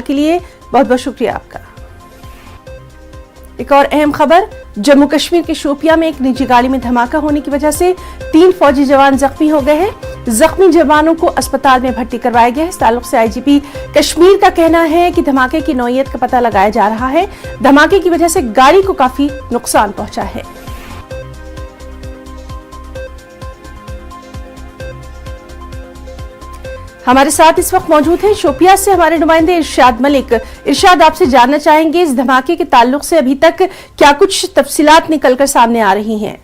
के लिए बहुत बहुत शुक्रिया आपका। एक और अहम खबर, जम्मू कश्मीर के शोपियां में एक निजी गाड़ी में धमाका होने की वजह से 3 फौजी जवान जख्मी हो गए हैं। जख्मी जवानों को अस्पताल में भर्ती करवाया गया है। इस ताल्लुक से आईजीपी कश्मीर का कहना है कि धमाके की नौइयत का पता लगाया जा रहा है। धमाके की वजह से गाड़ी को काफी नुकसान पहुंचा है। हमारे साथ इस वक्त मौजूद हैं शोपिया से हमारे नुमाइंदे इरशाद मलिक। इरशाद, आपसे जानना चाहेंगे इस धमाके के ताल्लुक से अभी तक क्या कुछ तफसीलात निकलकर सामने आ रही हैं?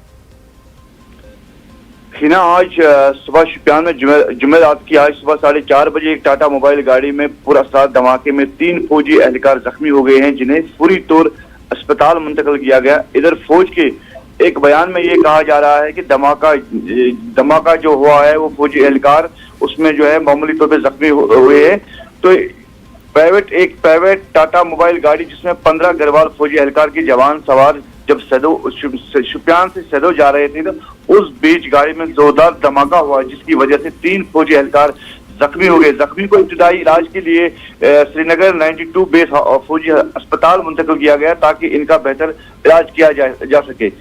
हिना, आज सुबह शोपियान में जुमेरात की आज सुबह 4:30 बजे एक टाटा मोबाइल गाड़ी में पुरअसरार धमाके में 3 फौजी एहलकार जख्मी हो गए हैं, जिन्हें पूरी तौर अस्पताल मुंतकिल किया गया। इधर फौज के एक बयान में ये कहा जा रहा है कि धमाका जो हुआ है वो फौजी एहलकार उसमें जो है मामूली तौर पे जख्मी हुए हैं। तो एक प्राइवेट टाटा मोबाइल गाड़ी जिसमें 15 गढ़वाल फौजी एहलकार के जवान सवार जब शोपियान से सैदो जा रहे थे, तो उस बीच गाड़ी में जोरदार धमाका हुआ, जिसकी वजह से 3 फौजी एहलकार जख्मी हो गए। जख्मी को इब्तिदाई इलाज के लिए श्रीनगर 92 बेस फौजी अस्पताल मुंतकिल किया गया ताकि इनका बेहतर इलाज किया जा सके।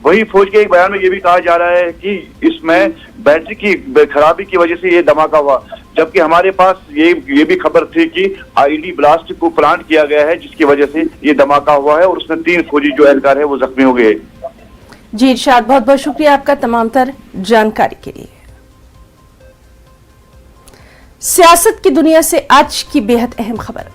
वही फौज के एक बयान में ये भी कहा जा रहा है कि इसमें बैटरी की खराबी की वजह से ये धमाका हुआ, जबकि हमारे पास ये भी खबर थी कि आईडी ब्लास्ट को प्लांट किया गया है, जिसकी वजह से ये धमाका हुआ है और उसमें 3 फौजी जो एहलकार है वो जख्मी हो गए। जी इरशाद, बहुत बहुत शुक्रिया आपका तमाम तर जानकारी के लिए। सियासत की दुनिया से आज की बेहद अहम खबर।